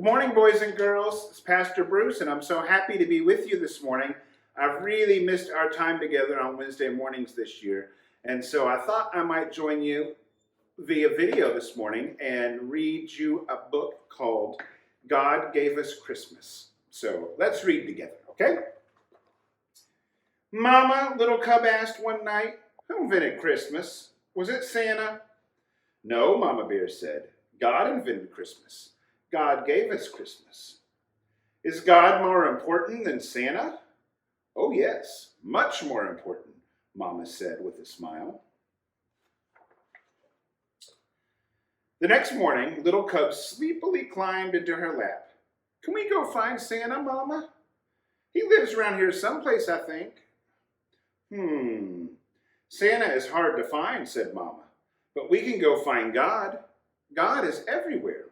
morning, boys and girls. It's Pastor Bruce, and I'm so happy to be with you this morning. I've really missed our time together on Wednesday mornings this year, and so I thought I might join you via video this morning and read you a book called God Gave Us Christmas. So let's read together, okay? Mama, Little Cub asked one night, who invented Christmas? Was it Santa? No, Mama Bear said. God invented Christmas. God gave us Christmas. Is God more important than Santa? Oh yes, much more important, Mama said with a smile. The next morning, Little Cub sleepily climbed into her lap. Can we go find Santa, Mama? He lives around here someplace, I think. Santa is hard to find, said Mama, but we can go find God. God is everywhere.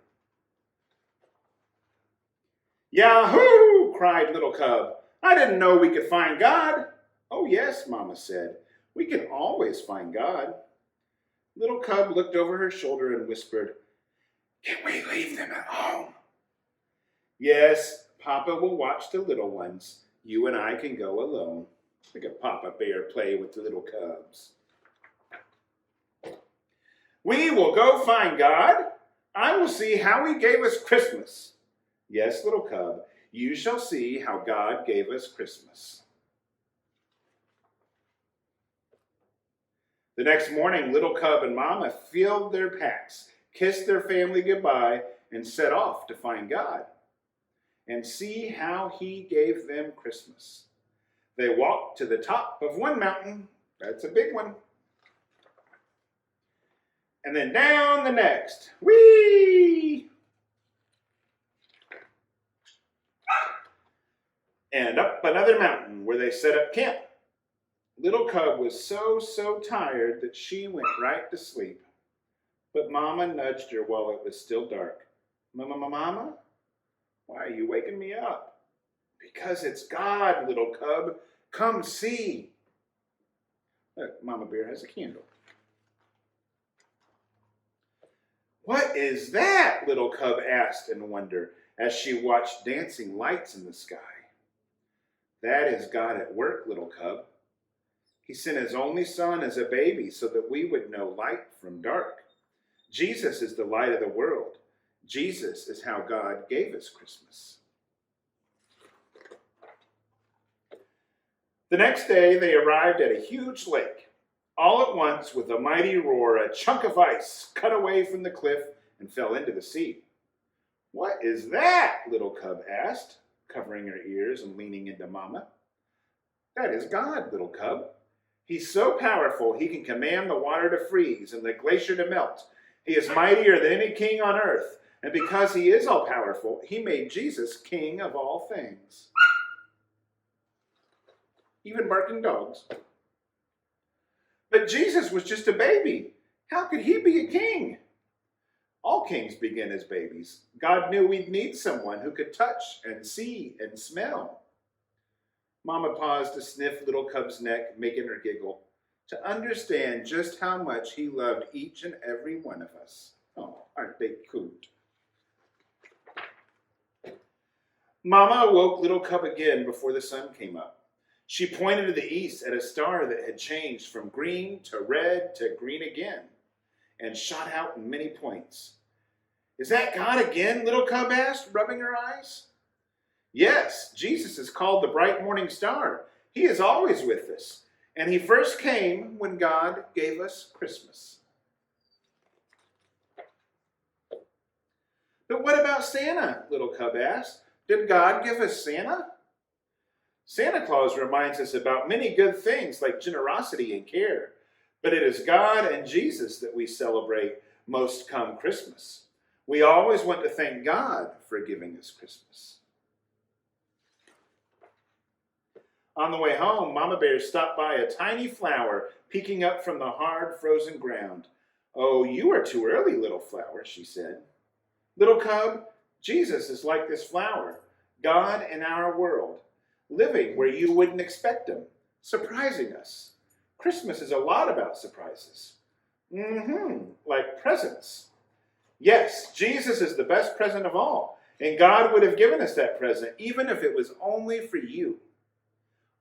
Yahoo! Cried Little Cub. I didn't know we could find God. Oh yes, Mama said. We can always find God. Little Cub looked over her shoulder and whispered, Can we leave them at home? Yes, Papa will watch the little ones. You and I can go alone. Look at Papa Bear play with the little cubs. We will go find God. I will see how he gave us Christmas. Yes, Little Cub, you shall see how God gave us Christmas. The next morning, Little Cub and Mama filled their packs, kissed their family goodbye, and set off to find God and see how he gave them Christmas. They walked to the top of one mountain, that's a big one, and then down the next, whee! And up another mountain where they set up camp. Little Cub was so tired that she went right to sleep. But Mama nudged her while it was still dark. Mama, why are you waking me up? Because it's God, Little Cub. Come see. Look, Mama Bear has a candle. What is that? Little Cub asked in wonder as she watched dancing lights in the sky. That is God at work, Little Cub. He sent his only son as a baby so that we would know light from dark. Jesus is the light of the world. Jesus is how God gave us Christmas. The next day, they arrived at a huge lake. All at once, with a mighty roar, a chunk of ice cut away from the cliff and fell into the sea. What is that? Little Cub asked, covering her ears and leaning into Mama. That is God, Little Cub. He's so powerful he can command the water to freeze and the glacier to melt. He is mightier than any king on earth, and because he is all powerful, he made Jesus king of all things. Even barking dogs. But Jesus was just a baby. How could he be a king? All kings begin as babies. God knew we'd need someone who could touch and see and smell. Mama paused to sniff Little Cub's neck, making her giggle, to understand just how much he loved each and every one of us. Oh, aren't they cute? Mama awoke Little Cub again before the sun came up. She pointed to the east at a star that had changed from green to red to green again and shot out in many points. Is that God again? Little Cub asked, rubbing her eyes. Yes, Jesus is called the bright morning star. He is always with us, and he first came when God gave us Christmas. But what about Santa? Little Cub asked. Did God give us Santa? Santa Claus reminds us about many good things like generosity and care, but it is God and Jesus that we celebrate most come Christmas. We always want to thank God for giving us Christmas. On the way home, Mama Bear stopped by a tiny flower peeking up from the hard, frozen ground. Oh, you are too early, little flower, she said. Little Cub, Jesus is like this flower, God in our world, living where you wouldn't expect him, surprising us. Christmas is a lot about surprises. Like presents. Yes, Jesus is the best present of all, And God would have given us that present, even if it was only for you.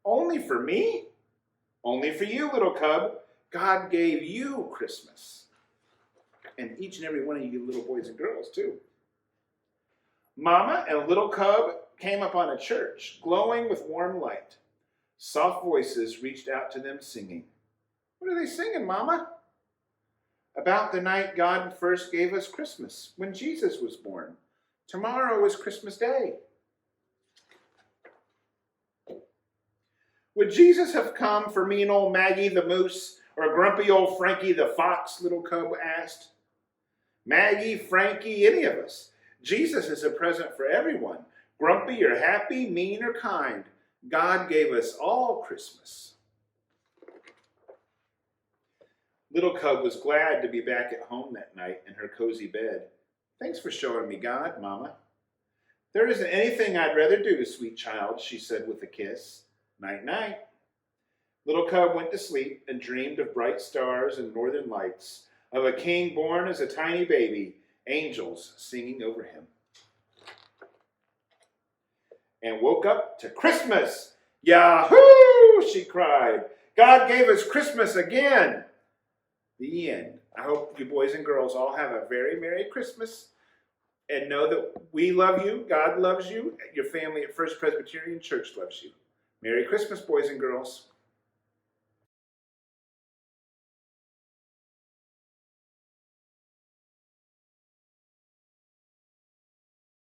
Only for me? Only for you, little cub. God gave you Christmas. And each and every one of you little boys and girls, too. Mama and little cub came upon a church, glowing with warm light. Soft voices reached out to them singing. What are they singing, Mama? About the night God first gave us Christmas, when Jesus was born. Tomorrow is Christmas Day. Would Jesus have come for mean old Maggie the moose or grumpy old Frankie the fox, little cub asked. Maggie, Frankie, any of us. Jesus is a present for everyone, grumpy or happy, mean or kind. God gave us all Christmas. Little Cub was glad to be back at home that night in her cozy bed. Thanks for showing me God, Mama. There isn't anything I'd rather do, sweet child, she said with a kiss. Night, night. Little Cub went to sleep and dreamed of bright stars and northern lights, of a king born as a tiny baby, angels singing over him. And woke up to Christmas. Yahoo! She cried. God gave us Christmas again. The end. I hope you boys and girls all have a very Merry Christmas and know that we love you, God loves you, your family at First Presbyterian Church loves you. Merry Christmas, boys and girls.